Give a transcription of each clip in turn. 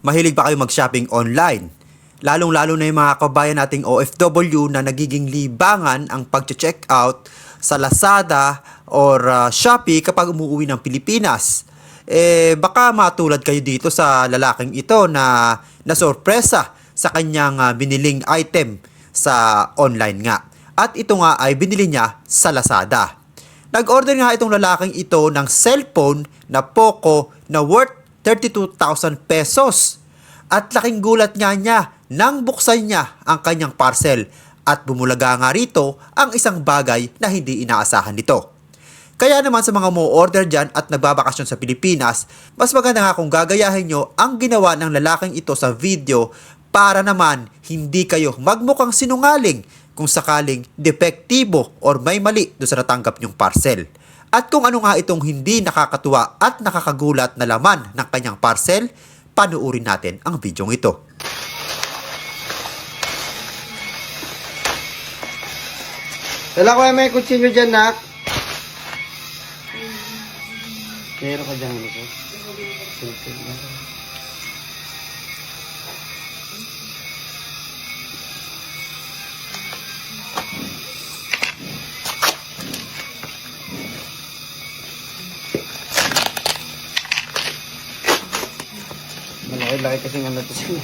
Mahilig ba kayo mag-shopping online? Lalong-lalo na yung mga kabayan nating OFW na nagiging libangan ang pag-check out sa Lazada or Shopee kapag umuwi ng Pilipinas. Baka matulad kayo dito sa lalaking ito na nasorpresa sa kanyang biniling item sa online nga. At ito nga ay binili niya sa Lazada. Nag-order nga itong lalaking ito ng cellphone na Poco na worth 32,000 pesos. At laking gulat nga niya nang buksan niya ang kanyang parcel at bumulaga nga rito ang isang bagay na hindi inaasahan nito. Kaya naman sa mga mo-order dyan at nagbabakasyon sa Pilipinas, mas maganda nga kung gagayahin nyo ang ginawa ng lalaking ito sa video para naman hindi kayo magmukhang sinungaling kung sakaling depektibo or may mali doon sa natanggap nyong parcel. At kung ano nga itong hindi nakakatuwa at nakakagulat na laman ng kanyang parcel, panuurin natin ang bidyong ito. Wala ko may kutsilyo dyan, nak. Meron ka dyan, ano ko? Malaki-laki kasing ano to siya.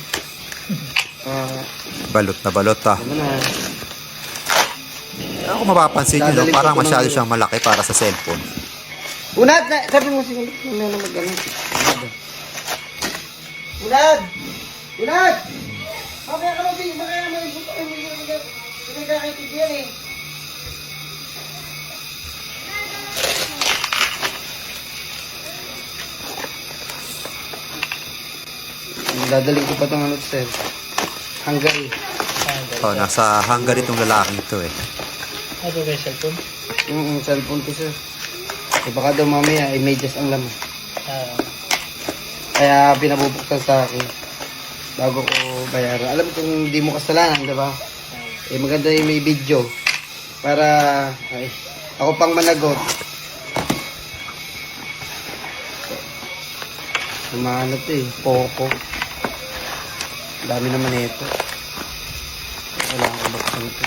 Balot na balot Ano na. Kung mapapansin nyo, Dadalhin parang ko ito masyado ng- siyang malaki para sa cellphone. Unad! Sabi mo sige. Ano na mag-ano? Unad! Unad! Mamaya ka lang, mamaya ka lang. Hindi ka kakitigyan eh. Dadaling ko pa itong ano, sir. Hungary. Nasa Hungary itong lalaking ito eh. Ano ba yung cellphone? Cellphone ko, sir. Eh, baka daw mamaya, ay medyas ang laman. Kaya pinabubuksan sa akin bago ko bayaran. Alam kong hindi mo kasalanan, di ba? Eh, maganda yung may video para ako pang managot. Umano to eh, Poco. Dami naman ito. Wala akong baksan ito.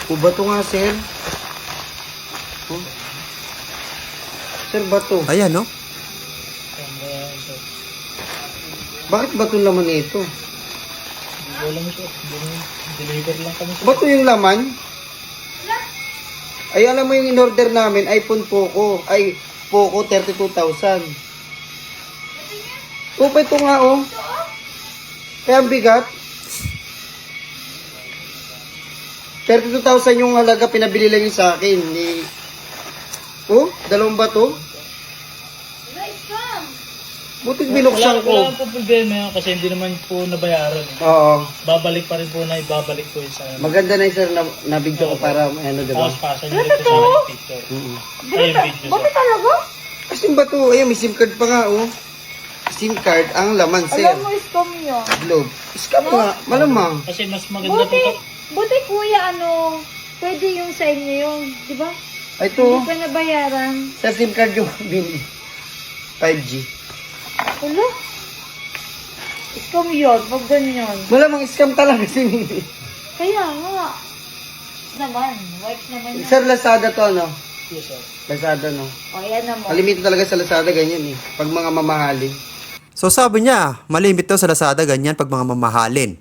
O bato nga, sir? Oh. Sir, bato. Ayan no? Bakit bato laman ito? Hindi ko alam siya. Deliver lang kami sa... Bato yung laman? Ay, alam mo yung in-order namin, iPhone Poco. Ay, Poco 32,000. O, pa ito nga, oh. Kaya ang bigat. 32,000 yung halaga, pinabili lang yun sa akin. Oh, dalawang bato. Butik binuksan ko. Wala po problema yan kasi hindi naman po nabayaran. Oo. Babalik pa rin po na ibabalik ko yun sa... Maganda na yun, sir, na video ko para, ano, diba? Tapos pasa nyo dito sa aking picture. Ay, yung video Bakit sir. talaga? Kasi bato, ayun, may SIM card pa nga, oh. SIM card ang laman, sir. Alam mo, scam yun. Globe. Scam nga, malamang. Kasi mas maganda po Buti, ito. buti kuya, pwede yung sa inyo yung, di ba? Ay, ito, Hindi pa nabayaran. sa SIM card yung bin 5G. Wala. Scam yun, pag ganyan. Malamang scam talaga si Mimi. Kaya nga. Naman, wife naman yan. Sir, Lazada to, ano? Yes, sir. Lazada, no? O, yan naman. Kalimito talaga sa Lazada, ganyan eh. Pag mga mamahalin. So sabi niya, malimit daw sa Lazada ganyan pag mga mamahalin.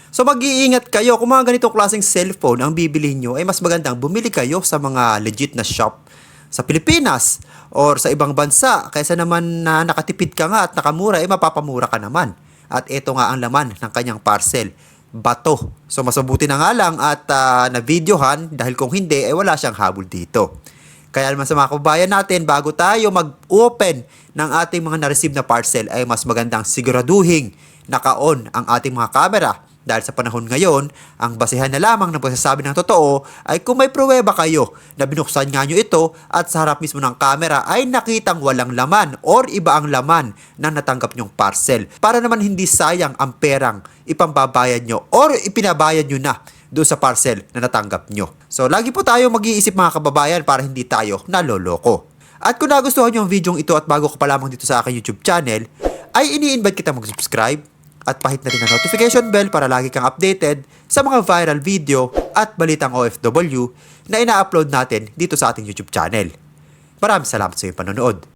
So mag-iingat kayo kung mga ganitong klaseng cellphone ang bibili nyo, ay mas magandang bumili kayo sa mga legit na shop sa Pilipinas or sa ibang bansa kaysa naman na nakatipid ka nga at nakamura, mapapamura ka naman. At ito nga ang laman ng kanyang parcel, bato. So masabuti na nga lang at na-videohan dahil kung hindi, wala siyang habol dito. Kaya naman sa mga kababayan natin, bago tayo mag-open ng ating mga na-receive na parcel, ay mas magandang siguraduhin naka-on ang ating mga camera. Dahil sa panahon ngayon, ang basehan na lamang ng pagsasabi ng totoo ay kung may pruweba kayo na binuksan nga nyo ito at sa harap mismo ng camera ay nakitang walang laman or iba ang laman na natanggap nyong parcel. Para naman hindi sayang ang perang ipambabayad nyo or ipinabayad nyo na doon sa parcel na natanggap nyo. So lagi po tayo mag-iisip mga kababayan para hindi tayo naloloko. At kung nagustuhan nyo ang video ito at bago ka pa lamang dito sa aking YouTube channel, ay ini-invite kita mag-subscribe at pahit na rin ang notification bell para lagi kang updated sa mga viral video at balitang OFW na ina-upload natin dito sa ating YouTube channel. Maraming salamat sa iyong panonood.